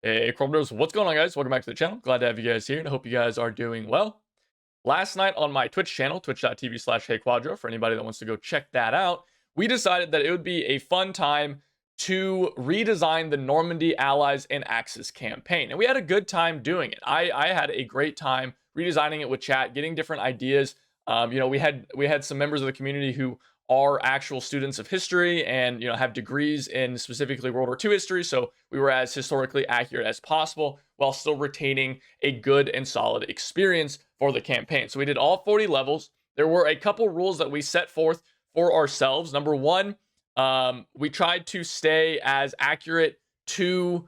Hey, Chromos, what's going on, guys? Welcome back to the channel. Glad to have you guys here, and I hope you guys are doing well. Last night on my Twitch channel, twitch.tv/HeyQuadro, for anybody that wants to go check that out, we decided that it would be a fun time to redesign the Normandy Allies and Axis campaign. And we had a good time doing it. I had a great time redesigning it with chat, getting different ideas. We had some members of the community who are actual students of history and have degrees in specifically World War II history. So we were as historically accurate as possible while still retaining a good and solid experience for the campaign. So we did all 40 levels. There were a couple rules that we set forth for ourselves. Number one, we tried to stay as accurate to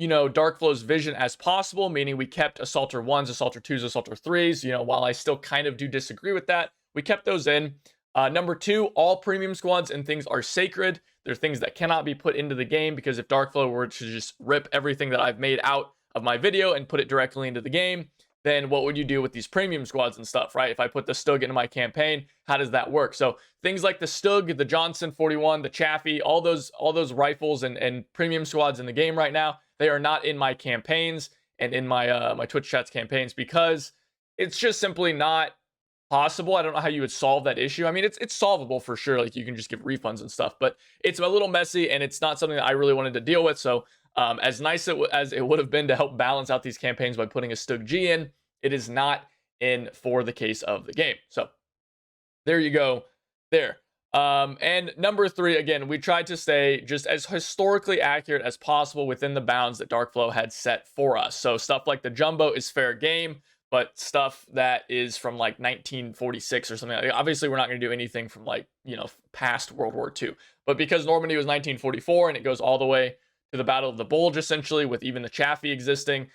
Darkflow's vision as possible, meaning we kept Assaulter 1s, Assaulter 2s, Assaulter 3s. While I still kind of do disagree with that, we kept those in. Number two, all premium squads and things are sacred. They're things that cannot be put into the game, because if Darkflow were to just rip everything that I've made out of my video and put it directly into the game, then what would you do with these premium squads and stuff, right? If I put the Stug into my campaign, how does that work? So things like the Stug, the Johnson 41, the Chaffee, all those rifles and premium squads in the game right now, they are not in my campaigns and in my my Twitch chat's campaigns, because it's just simply not possible. I don't know how you would solve that issue. I mean, it's solvable for sure. Like, you can just give refunds and stuff, but it's a little messy, and it's not something that I really wanted to deal with. So as nice as it would have been to help balance out these campaigns by putting a Stug G in, it is not in for the case of the game. So there you go there. And number three, again, we tried to stay just as historically accurate as possible within the bounds that Darkflow had set for us. So stuff like the Jumbo is fair game, but stuff that is from like 1946 or something, like, obviously we're not going to do anything from like, past World War II. But because Normandy was 1944 and it goes all the way to the Battle of the Bulge, essentially, with even the Chaffee existing,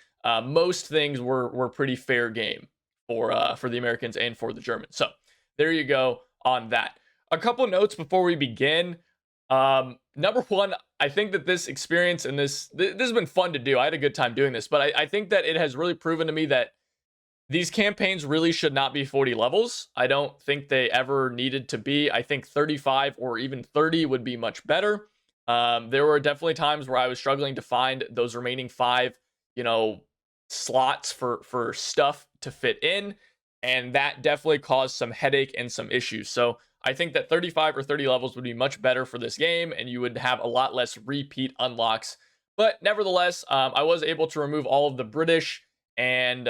most things were pretty fair game for the Americans and for the Germans. So there you go on that. A couple notes before we begin. Number one, I think that this experience and this has been fun to do. I had a good time doing this, but I think that it has really proven to me that these campaigns really should not be 40 levels. I don't think they ever needed to be. I think 35 or even 30 would be much better. There were definitely times where I was struggling to find those remaining 5, slots for stuff to fit in, and that definitely caused some headache and some issues. So I think that 35 or 30 levels would be much better for this game, and you would have a lot less repeat unlocks. But nevertheless, I was able to remove all of the British and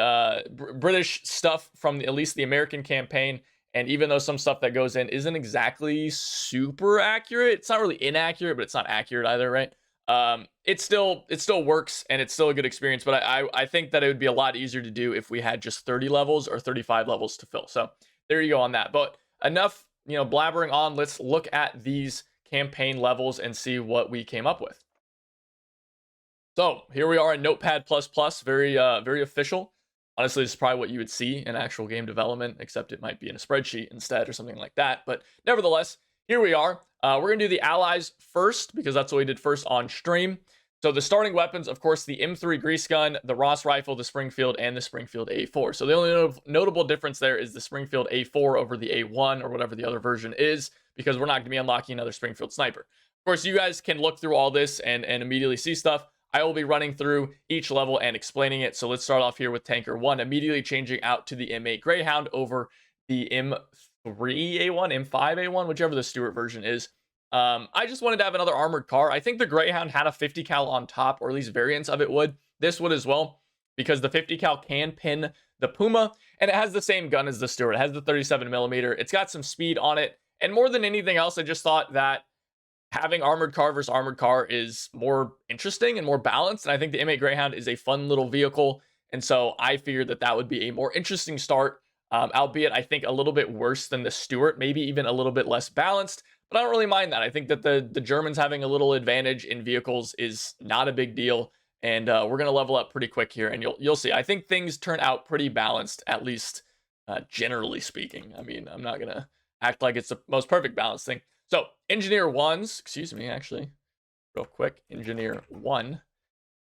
British stuff from at least the American campaign. And even though some stuff that goes in isn't exactly super accurate, it's not really inaccurate, but it's not accurate either, right? It still works, and it's still a good experience. But I think that it would be a lot easier to do if we had just 30 levels or 35 levels to fill. So there you go on that. But enough, blabbering on. Let's look at these campaign levels and see what we came up with. So here we are in Notepad++, very official. Honestly, this is probably what you would see in actual game development, except it might be in a spreadsheet instead or something like that. But nevertheless, here we are. We're going to do the allies first, because that's what we did first on stream. So the starting weapons, of course, the M3 Grease Gun, the Ross Rifle, the Springfield, and the Springfield A4. So the only notable difference there is the Springfield A4 over the A1 or whatever the other version is, because we're not going to be unlocking another Springfield Sniper. Of course, you guys can look through all this and immediately see stuff. I will be running through each level and explaining it. So let's start off here with Tanker 1, immediately changing out to the M8 Greyhound over the M3A1, M5A1, whichever the Stuart version is. I just wanted to have another armored car. I think the Greyhound had a 50 cal on top, or at least variants of it would. This would as well, because the 50 cal can pin the Puma, and it has the same gun as the Stuart. It has the 37mm. It's got some speed on it, and more than anything else, I just thought that having armored car versus armored car is more interesting and more balanced. And I think the M8 Greyhound is a fun little vehicle. And so I figured that that would be a more interesting start, albeit I think a little bit worse than the Stuart, maybe even a little bit less balanced. But I don't really mind that. I think that the Germans having a little advantage in vehicles is not a big deal. And we're going to level up pretty quick here, and you'll see. I think things turn out pretty balanced, at least generally speaking. I mean, I'm not going to act like it's the most perfect balanced thing. So, Engineer 1s, excuse me, actually, real quick, Engineer 1.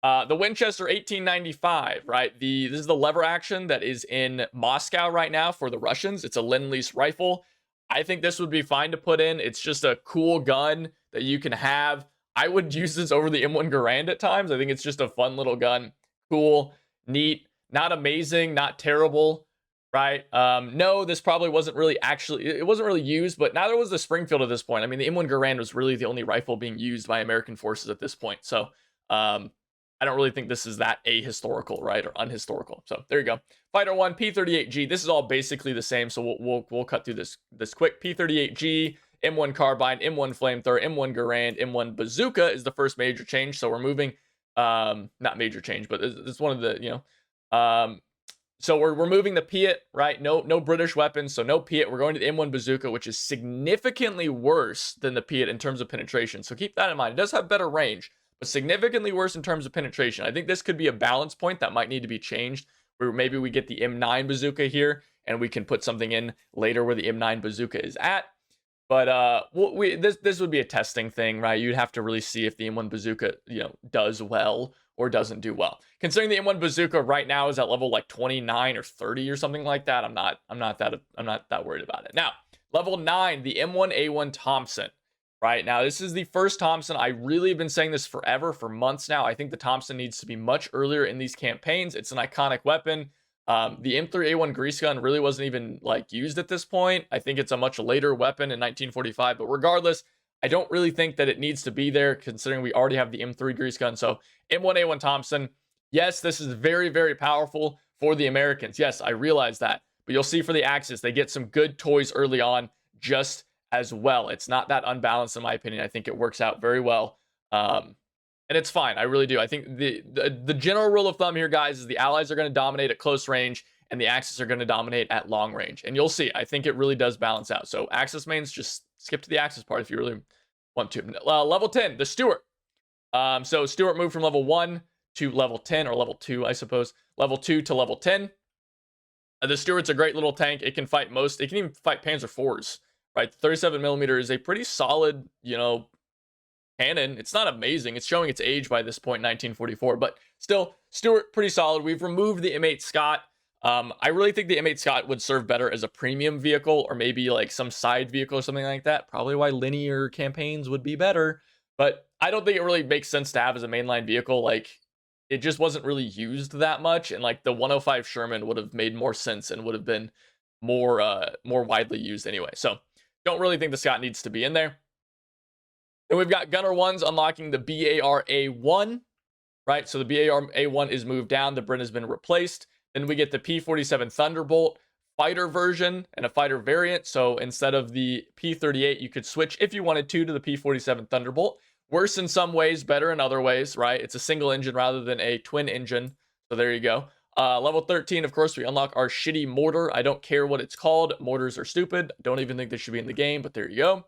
The Winchester 1895, right? This is the lever action that is in Moscow right now for the Russians. It's a Lend-Lease rifle. I think this would be fine to put in. It's just a cool gun that you can have. I would use this over the M1 Garand at times. I think it's just a fun little gun. Cool, neat, not amazing, not terrible, right? No, this probably wasn't really it wasn't really used, but neither was the Springfield at this point. I mean, the M1 Garand was really the only rifle being used by American forces at this point. So, I don't really think this is that ahistorical, right, or unhistorical. So there you go. Fighter 1, P38G. This is all basically the same, so we'll cut through this quick. P38G, M1 Carbine, M1 Flamethrower, M1 Garand, M1 Bazooka is the first major change. So we're moving, not major change, but it's one of the, so we're moving the Piat, right? No British weapons, so no Piat. We're going to the M1 Bazooka, which is significantly worse than the Piat in terms of penetration. So keep that in mind. It does have better range, but significantly worse in terms of penetration. I think this could be a balance point that might need to be changed, where maybe we get the M9 Bazooka here, and we can put something in later where the M9 Bazooka is at. But this would be a testing thing, right? You'd have to really see if the M1 Bazooka, does well or doesn't do well. Considering the M1 Bazooka right now is at level like 29 or 30 or something like that, I'm not that worried about it. Now, level 9, the M1A1 Thompson. Right now, this is the first Thompson. I really have been saying this forever, for months now. I think the Thompson needs to be much earlier in these campaigns. It's an iconic weapon. The M3A1 grease gun really wasn't even like used at this point. I think it's a much later weapon in 1945. But regardless, I don't really think that it needs to be there, considering we already have the M3 grease gun. So M1A1 Thompson, yes, this is very, very powerful for the Americans. Yes, I realize that. But you'll see for the Axis, they get some good toys early on, just as well. It's not that unbalanced in my opinion. I think it works out very well. And it's fine. I really do. I think the general rule of thumb here, guys, is the Allies are going to dominate at close range and the Axis are going to dominate at long range. And you'll see, I think it really does balance out. So Axis mains, just skip to the Axis part if you really want to. Level 10, the Stuart. So Stuart moved from level 1 to level 10, or level 2, I suppose. Level 2 to level 10. The Stuart's a great little tank. It can fight it can even fight Panzer IVs. Right, 37mm is a pretty solid, cannon. It's not amazing. It's showing its age by this point, 1944, but still, Stuart, pretty solid. We've removed the M8 Scott. I really think the M8 Scott would serve better as a premium vehicle, or maybe like some side vehicle or something like that. Probably why linear campaigns would be better, but I don't think it really makes sense to have as a mainline vehicle. Like, it just wasn't really used that much, and like the 105 Sherman would have made more sense and would have been more widely used anyway. So don't really think the Scott needs to be in there. And we've got Gunner 1s unlocking the BAR-A1, right? So the BAR-A1 is moved down. The Brin has been replaced. Then we get the P-47 Thunderbolt fighter version and a fighter variant. So instead of the P-38, you could switch, if you wanted to the P-47 Thunderbolt. Worse in some ways, better in other ways, right? It's a single engine rather than a twin engine. So there you go. Level 13, of course, we unlock our shitty mortar. I don't care what it's called. Mortars are stupid. Don't even think they should be in the game, but there you go.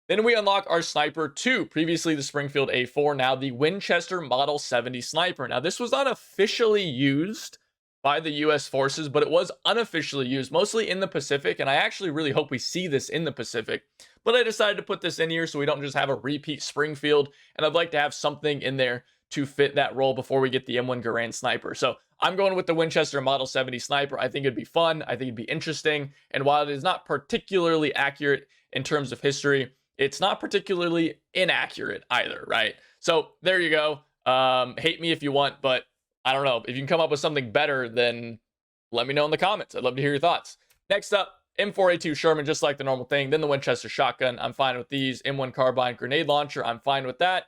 Then we unlock our Sniper 2, previously the Springfield A4, now the Winchester Model 70 Sniper. Now, this was not officially used by the U.S. forces, but it was unofficially used, mostly in the Pacific, and I actually really hope we see this in the Pacific. But I decided to put this in here so we don't just have a repeat Springfield, and I'd like to have something in there to fit that role before we get the M1 Garand Sniper. So I'm going with the Winchester Model 70 Sniper. I think it'd be fun. I think it'd be interesting. And while it is not particularly accurate in terms of history, it's not particularly inaccurate either, right? So there you go. Hate me if you want, but I don't know. If you can come up with something better, then let me know in the comments. I'd love to hear your thoughts. Next up, M4A2 Sherman, just like the normal thing. Then the Winchester shotgun. I'm fine with these. M1 Carbine grenade launcher. I'm fine with that.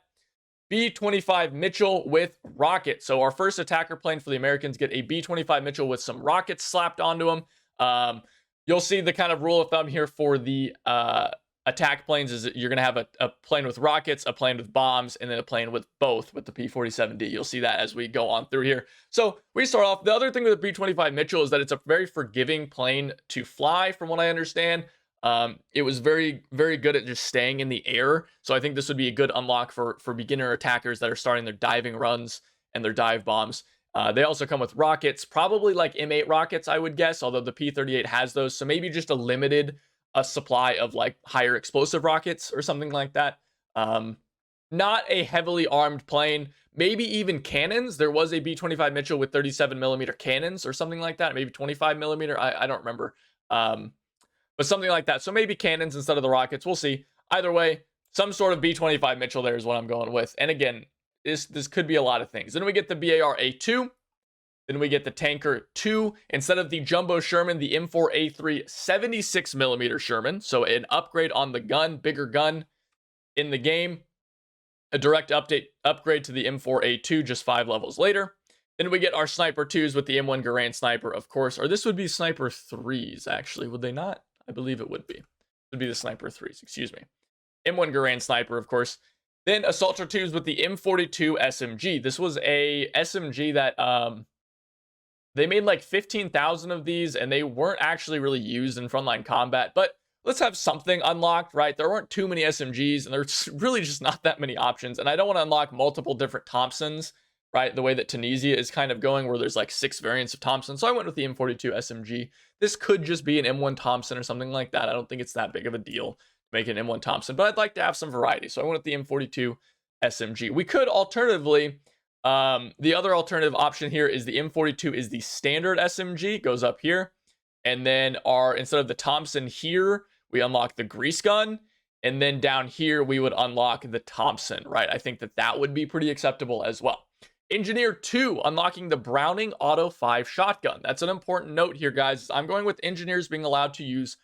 B-25 Mitchell with rocket. So our first attacker plane for the Americans get a B-25 Mitchell with some rockets slapped onto them. You'll see the kind of rule of thumb here for the attack planes is that you're going to have a plane with rockets, a plane with bombs, and then a plane with both with the P-47D. You'll see that as we go on through here. So we start off. The other thing with the B-25 Mitchell is that it's a very forgiving plane to fly, from what I understand. It was very, very good at just staying in the air. So I think this would be a good unlock for beginner attackers that are starting their diving runs and their dive bombs. They also come with rockets, probably like M8 rockets, I would guess, although the P-38 has those. So maybe just a limited supply of like higher explosive rockets or something like that. Not a heavily armed plane, maybe even cannons. There was a B-25 Mitchell with 37mm cannons or something like that. Maybe 25mm. I don't remember. But something like that. So maybe cannons instead of the rockets. We'll see. Either way, some sort of B-25 Mitchell there is what I'm going with. And again, this could be a lot of things. Then we get the BAR-A2. Then we get the Tanker 2. Instead of the Jumbo Sherman, the M4A3 76mm Sherman. So an upgrade on the gun, bigger gun in the game. A direct upgrade to the M4A2 just 5 levels later. Then we get our Sniper 2s with the M1 Garand Sniper, of course. Or this would be Sniper 3s, actually. Would they not? I believe it would be. It would be the Sniper 3s, excuse me. M1 Garand Sniper, of course. Then Assaulter 2s with the M42 SMG. This was a SMG that they made like 15,000 of these, and they weren't actually really used in frontline combat. But let's have something unlocked, right? There weren't too many SMGs, and there's really just not that many options. And I don't want to unlock multiple different Thompsons, right? The way that Tunisia is kind of going, where there's like 6 variants of Thompson. So I went with the M42 SMG. This could just be an M1 Thompson or something like that. I don't think it's that big of a deal to make an M1 Thompson, but I'd like to have some variety. So I went with the M42 SMG. We could alternatively, the other alternative option here is the M42 is the standard SMG, goes up here. And then instead of the Thompson here, we unlock the grease gun. And then down here, we would unlock the Thompson, right? I think that would be pretty acceptable as well. Engineer 2, unlocking the Browning Auto 5 shotgun. That's an important note here, guys. I'm going with engineers being allowed to use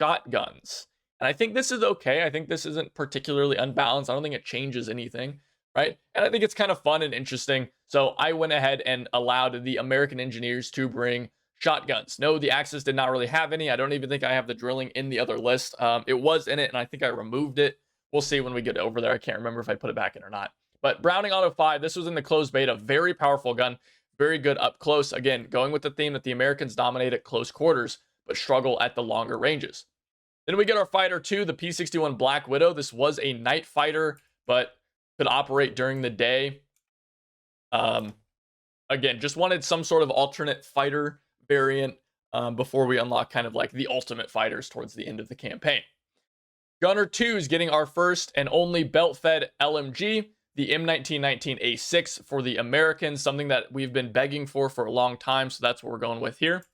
shotguns. And I think this is okay. I think this isn't particularly unbalanced. I don't think it changes anything, right? And I think it's kind of fun and interesting. So I went ahead and allowed the American engineers to bring shotguns. No, the Axis did not really have any. I don't even think I have the drilling in the other list. It was in it, and I think I removed it. We'll see when we get over there. I can't remember if I put it back in or not. But Browning Auto 5, this was in the closed beta. Very powerful gun. Very good up close. Again, going with the theme that the Americans dominate at close quarters, but struggle at the longer ranges. Then we get our Fighter 2, the P61 Black Widow. This was a night fighter, but could operate during the day. Again, just wanted some sort of alternate fighter variant before we unlock kind of like the ultimate fighters towards the end of the campaign. Gunner 2 is getting our first and only belt-fed LMG. The M1919A6 for the Americans, something that we've been begging for a long time, so that's what we're going with here.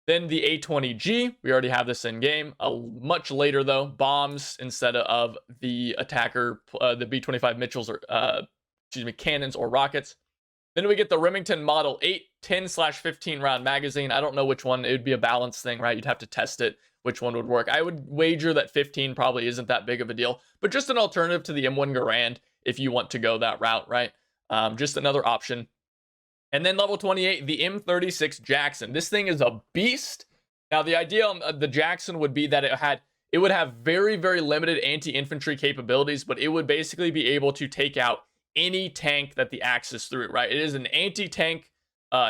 Then the A20G, we already have this in game. Much later though, bombs instead of the attacker, the B-25 Mitchells or cannons or rockets. Then we get the Remington Model 8 10/15 round magazine. I don't know which one. It would be a balance thing, right? You'd have to test it, which one would work. I would wager that 15 probably isn't that big of a deal, but just an alternative to the M1 Garand if you want to go that route, right? Just another option. And then level 28, the M36 Jackson. This thing is a beast. Now, the idea on the Jackson would be that it would have very, very limited anti-infantry capabilities, but it would basically be able to take out any tank that the Axis threw, right? It is an anti-tank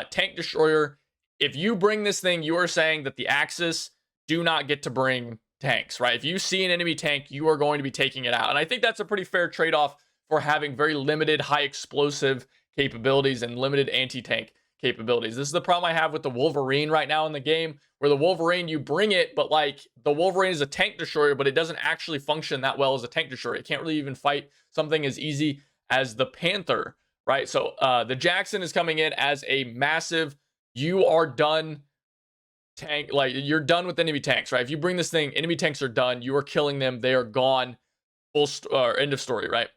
tank destroyer. If you bring this thing, you are saying that the Axis do not get to bring tanks, right? If you see an enemy tank, you are going to be taking it out. And I think that's a pretty fair trade-off for having very limited high explosive capabilities and limited anti-tank capabilities. This is the problem I have with the Wolverine right now in the game, where the Wolverine, you bring it, but like the Wolverine is a tank destroyer, but it doesn't actually function that well as a tank destroyer. It can't really even fight something as easy as the Panther, right? So the Jackson is coming in as a massive, you are done tank, like you're done with enemy tanks, right? If you bring this thing, enemy tanks are done. You are killing them. They are gone. End of story, right?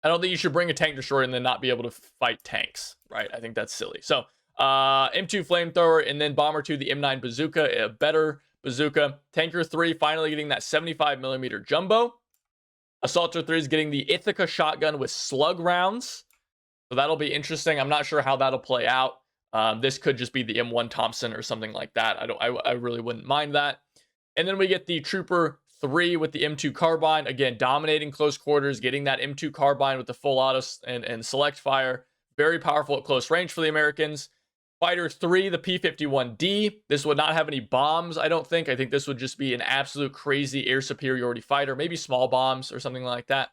I don't think you should bring a tank destroyer and then not be able to fight tanks, right? I think that's silly. So M2 flamethrower, and then Bomber 2, the M9 bazooka, a better bazooka. Tanker 3 finally getting that 75mm jumbo. Assaulter 3 is getting the Ithaca shotgun with slug rounds. So that'll be interesting. I'm not sure how that'll play out. This could just be the M1 Thompson or something like that. I really wouldn't mind that. And then we get the Trooper 3 with the M2 carbine. Again, dominating close quarters, getting that M2 carbine with the full auto and select fire. Very powerful at close range for the Americans. Fighter 3, the P51D. This would not have any bombs, I don't think. I think this would just be an absolute crazy air superiority fighter. Maybe small bombs or something like that.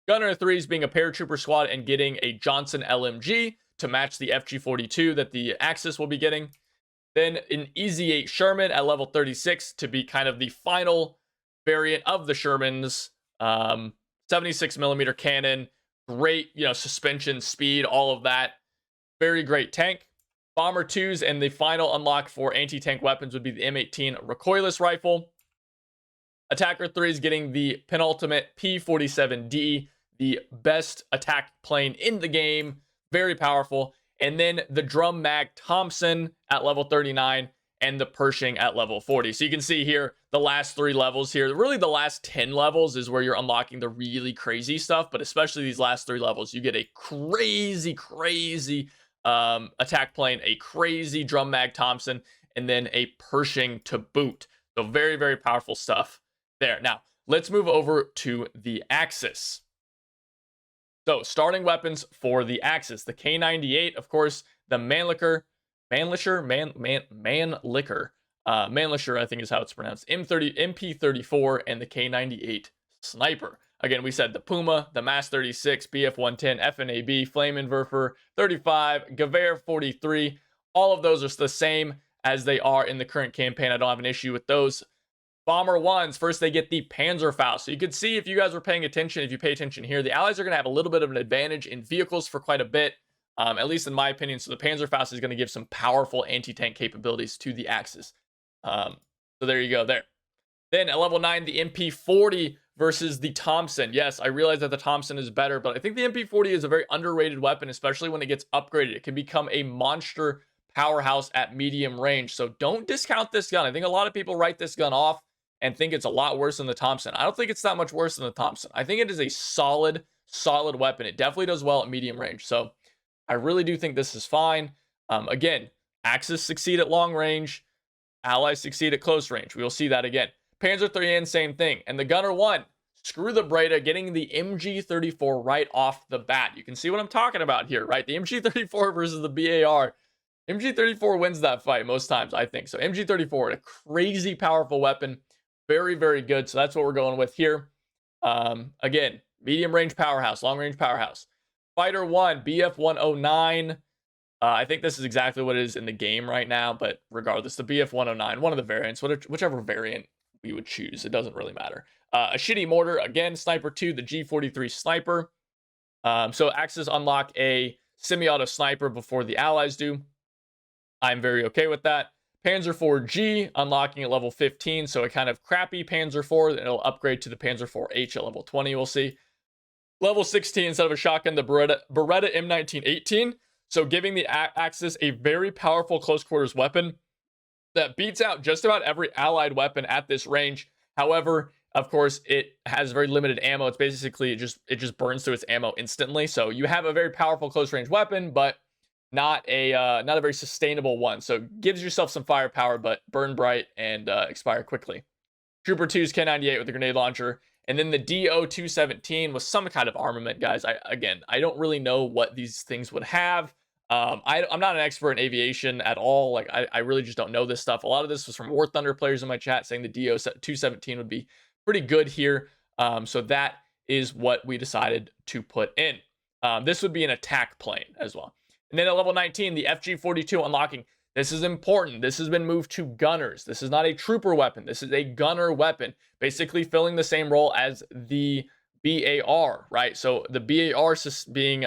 Gunner 3 is being a paratrooper squad and getting a Johnson LMG to match the FG42 that the Axis will be getting. Then an EZ8 Sherman at level 36 to be kind of the final variant of the Shermans. 76mm cannon, great, suspension speed, all of that. Very great tank. Bomber 2s, and the final unlock for anti-tank weapons would be the M18 recoilless rifle. Attacker 3 is getting the penultimate P-47D, the best attack plane in the game. Very powerful. And then the Drum Mag Thompson at level 39 and the Pershing at level 40. So you can see here the last 3 levels here. Really the last 10 levels is where you're unlocking the really crazy stuff, but especially these last 3 levels, you get a crazy attack plane, a crazy Drum Mag Thompson, and then a Pershing to boot. So very, very powerful stuff there. Now, let's move over to the Axis. So starting weapons for the Axis, the K98, of course, the Mannlicher, I think is how it's pronounced, MP34, and the K98 Sniper. Again, we said the Puma, the MAS 36, BF 110, FNAB, Flammenwerfer 35, Gewehr 43. All of those are the same as they are in the current campaign. I don't have an issue with those. Bomber 1s, first they get the Panzerfaust. So you can see, if you guys were paying attention, if you pay attention here, the Allies are going to have a little bit of an advantage in vehicles for quite a bit, at least in my opinion. So the Panzerfaust is going to give some powerful anti-tank capabilities to the Axis. So there you go there. Then at level 9, the MP40 versus the Thompson. Yes, I realize that the Thompson is better, but I think the MP40 is a very underrated weapon, especially when it gets upgraded. It can become a monster powerhouse at medium range. So don't discount this gun. I think a lot of people write this gun off and think it's a lot worse than the Thompson. I don't think it's that much worse than the Thompson. I think it is a solid weapon. It definitely does well at medium range. So I really do think this is fine. Again, Axis succeed at long range. Allies succeed at close range. We will see that again. Panzer IIIN, same thing. And the Gunner 1, screw the Breda, getting the MG34 right off the bat. You can see what I'm talking about here, right? The MG34 versus the BAR. MG34 wins that fight most times, I think. So MG34, a crazy powerful weapon. Very, very good. So that's what we're going with here. Again, medium range powerhouse, long range powerhouse. Fighter 1, BF 109. I think this is exactly what it is in the game right now, but regardless, the BF 109, one of the variants, whichever variant we would choose, it doesn't really matter. A shitty mortar, again, Sniper 2, the G43 Sniper. So Axis unlock a semi-auto sniper before the Allies do. I'm very okay with that. Panzer IV-G unlocking at level 15, so a kind of crappy Panzer IV, then it'll upgrade to the Panzer IV-H at level 20, we'll see. Level 16, instead of a shotgun, the Beretta M1918, so giving the Axis a very powerful close quarters weapon that beats out just about every allied weapon at this range. However, of course, it has very limited ammo. It's basically, it just burns through its ammo instantly, so you have a very powerful close range weapon, but not a very sustainable one. So gives yourself some firepower, but burn bright and expire quickly. Trooper 2's K98 with the grenade launcher, and then the DO-217 with some kind of armament, guys. I don't really know what these things would have. I'm not an expert in aviation at all. Like I really just don't know this stuff. A lot of this was from War Thunder players in my chat saying the DO-217 would be pretty good here. So that is what we decided to put in. This would be an attack plane as well. And then at level 19, the FG42 unlocking. This is important. This has been moved to gunners. This is not a trooper weapon. This is a gunner weapon, basically filling the same role as the BAR, right? So the BAR being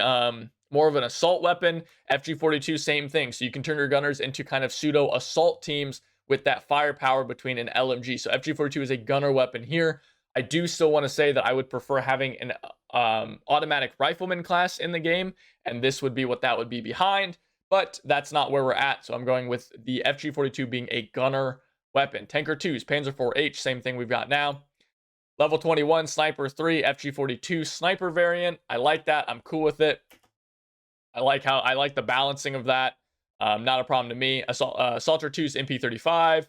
more of an assault weapon, FG42, same thing. So you can turn your gunners into kind of pseudo assault teams with that firepower between an LMG. So FG42 is a gunner weapon here. I do still want to say that I would prefer having an automatic rifleman class in the game, and this would be what that would be behind, but that's not where we're at. So I'm going with the FG42 being a gunner weapon. Tanker 2's Panzer IV-H, same thing we've got now. Level 21, Sniper 3, FG42 Sniper variant. I like that. I'm cool with it. I like the balancing of that. Not a problem to me. Assaulter 2's MP35.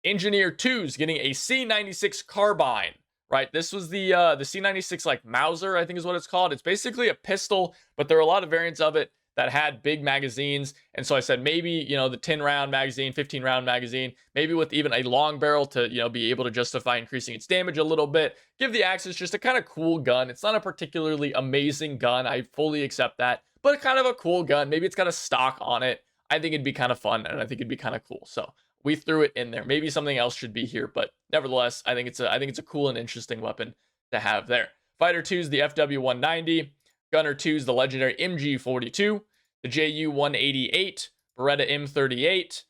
Engineer 2's getting a C96 carbine. Right, this was the C96 like Mauser, I think is what it's called. It's basically a pistol, but there are a lot of variants of it that had big magazines. And so I said maybe, you know, the 10-round magazine, 15-round magazine, maybe with even a long barrel to, you know, be able to justify increasing its damage a little bit. Give the Axis just a kind of cool gun. It's not a particularly amazing gun. I fully accept that, but kind of a cool gun. Maybe it's got a stock on it. I think it'd be kind of fun, and I think it'd be kind of cool. So we threw it in there. Maybe something else should be here, but nevertheless, I think it's a cool and interesting weapon to have there. Fighter 2's the FW190, Gunner 2's the legendary MG42, the JU188, Beretta M38.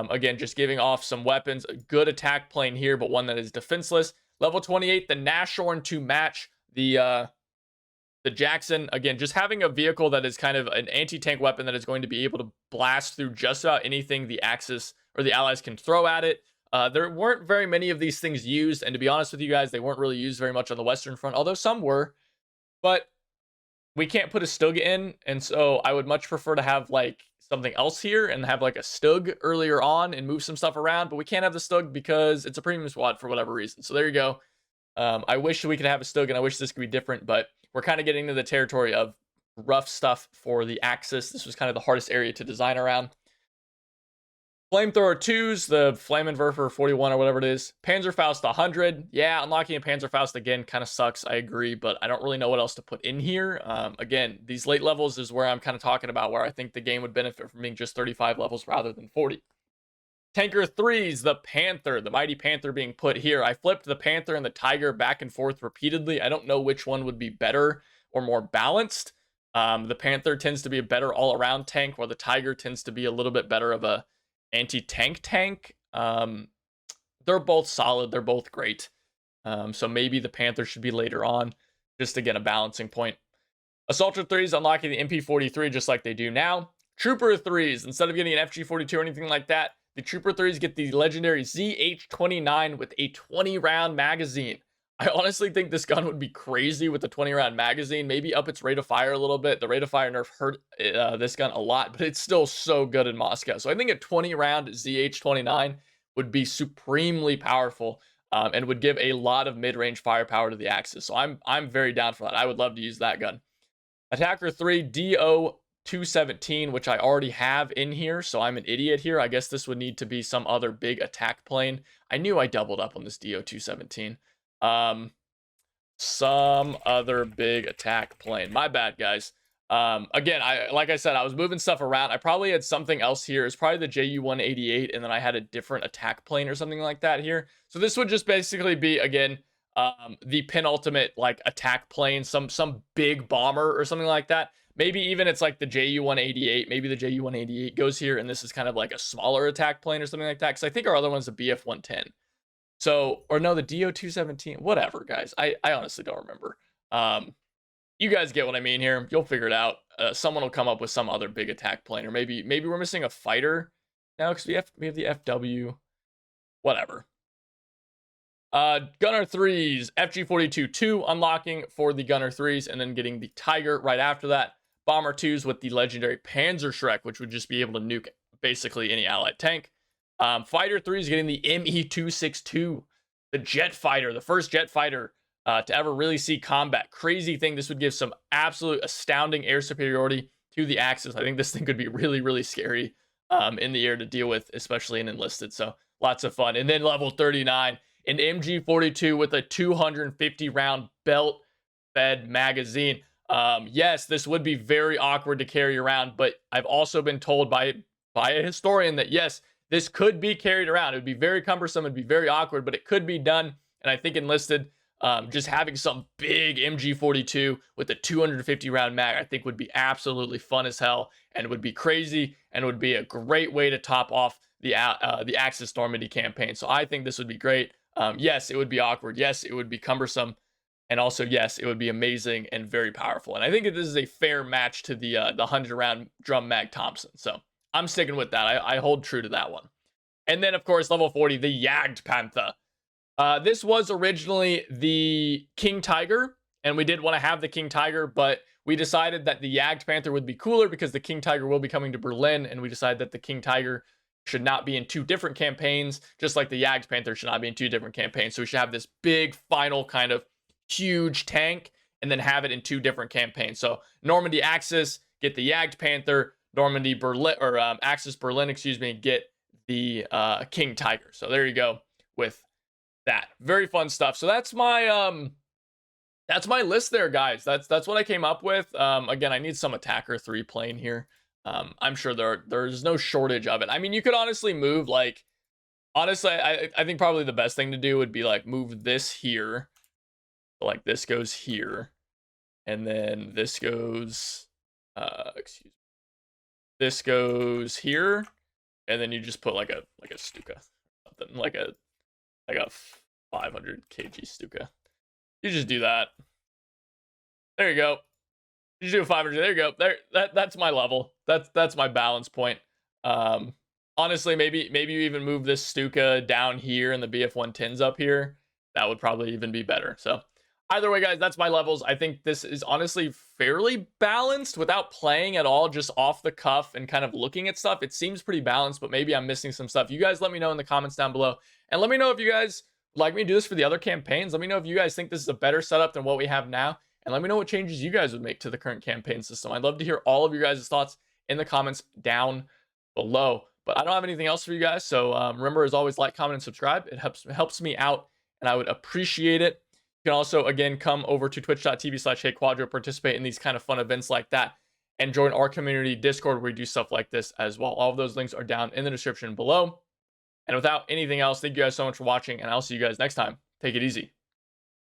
Again, just giving off some weapons. A good attack plane here, but one that is defenseless. Level 28, the Nashorn to match the Jackson. Again, just having a vehicle that is kind of an anti-tank weapon that is going to be able to blast through just about anything the Axis or the Allies can throw at it. There weren't very many of these things used, and to be honest with you guys, they weren't really used very much on the Western Front, although some were. But we can't put a Stug in, and so I would much prefer to have like something else here and have like a Stug earlier on and move some stuff around, but we can't have the Stug because it's a premium squad for whatever reason. So there you go. I wish we could have a Stug, and I wish this could be different, but we're kind of getting into the territory of rough stuff for the Axis. This was kind of the hardest area to design around. Flamethrower 2s, the Flammenwerfer 41 or whatever it is. Panzerfaust 100. Yeah, unlocking a Panzerfaust again kind of sucks, I agree, but I don't really know what else to put in here. Again, these late levels is where I'm kind of talking about where I think the game would benefit from being just 35 levels rather than 40. Tanker 3s, the Panther, the Mighty Panther being put here. I flipped the Panther and the Tiger back and forth repeatedly. I don't know which one would be better or more balanced. The Panther tends to be a better all-around tank, while the Tiger tends to be a little bit better of a anti-tank tank. They're both solid. They're both great. So maybe the Panther should be later on, just to get a balancing point. Assaulter 3s unlocking the MP43 just like they do now. Trooper 3s, instead of getting an FG42 or anything like that, the Trooper 3s get the legendary ZH29 with a 20-round magazine. I honestly think this gun would be crazy with the 20-round magazine. Maybe up its rate of fire a little bit. The rate of fire nerf hurt this gun a lot, but it's still so good in Moscow. So I think a 20-round ZH29 would be supremely powerful and would give a lot of mid-range firepower to the Axis. So I'm very down for that. I would love to use that gun. Attacker 3, DO-217, which I already have in here, so I'm an idiot here. I guess this would need to be some other big attack plane. I knew I doubled up on this DO-217. Some other big attack plane. My bad, guys. Again, like I said, I was moving stuff around. I probably had something else here. It's probably the JU-188, and then I had a different attack plane or something like that here. So this would just basically be, again, the penultimate like attack plane, some big bomber or something like that. Maybe even it's like the JU-188. Maybe the JU-188 goes here, and this is kind of like a smaller attack plane or something like that. Because I think our other one's a BF-110. So, or no, the DO-217. Whatever, guys. I honestly don't remember. You guys get what I mean here. You'll figure it out. Someone will come up with some other big attack plane, or maybe we're missing a fighter now because we have the FW. Whatever. Gunner 3s, FG42-2 unlocking for the Gunner 3s, and then getting the Tiger right after that. Bomber 2s with the legendary Panzerschreck, which would just be able to nuke basically any allied tank. Fighter 3s getting the ME-262, the jet fighter, the first jet fighter to ever really see combat. Crazy thing. This would give some absolute astounding air superiority to the Axis. I think this thing could be really, really scary in the air to deal with, especially in Enlisted. So lots of fun. And then level 39, an MG42 with a 250 round belt fed magazine. Yes, this would be very awkward to carry around, but I've also been told by a historian that yes, this could be carried around. It would be very cumbersome. It'd be very awkward, but it could be done. And I think Enlisted, just having some big MG42 with a 250 round mag, I think would be absolutely fun as hell, and would be crazy, and would be a great way to top off the Axis Normandy campaign. So I think this would be great. Yes, it would be awkward. Yes, it would be cumbersome. And also, yes, it would be amazing and very powerful. And I think that this is a fair match to the 100 round drum mag Thompson. So I'm sticking with that. I hold true to that one. And then, of course, level 40, the Jagdpanther. This was originally the King Tiger, and we did want to have the King Tiger, but we decided that the Jagdpanther would be cooler because the King Tiger will be coming to Berlin, and we decided that the King Tiger should not be in two different campaigns, just like the Jagdpanther should not be in two different campaigns. So we should have this big final kind of huge tank and then have it in two different campaigns. So Normandy Axis, get the Jagdpanther. Normandy Berlin, or Axis Berlin, excuse me, get the King Tiger. So there you go with that. Very fun stuff. So that's my list there, guys. That's what I came up with. Again, I need some Attacker 3 plane here. I'm sure there's no shortage of it. I mean, you could honestly move, like, honestly, I think probably the best thing to do would be like move this here. Like this goes here, and then this goes, this goes here, and then you just put like a Stuka, something like a 500 kg Stuka. You just do that. There you go. You just do a 500. There you go. That's my level. That's my balance point. Honestly, maybe you even move this Stuka down here and the BF-110s up here. That would probably even be better. So either way, guys, that's my levels. I think this is honestly fairly balanced without playing at all, just off the cuff and kind of looking at stuff. It seems pretty balanced, but maybe I'm missing some stuff. You guys let me know in the comments down below. And let me know if you guys like me to do this for the other campaigns. Let me know if you guys think this is a better setup than what we have now. And let me know what changes you guys would make to the current campaign system. I'd love to hear all of your guys' thoughts in the comments down below. But I don't have anything else for you guys. So remember, as always, like, comment, and subscribe. It helps me out, and I would appreciate it. You can also, again, come over to twitch.tv/HeyQuadro, participate in these kind of fun events like that, and join our community Discord where we do stuff like this as well. All of those links are down in the description below. And without anything else, thank you guys so much for watching, and I'll see you guys next time. Take it easy.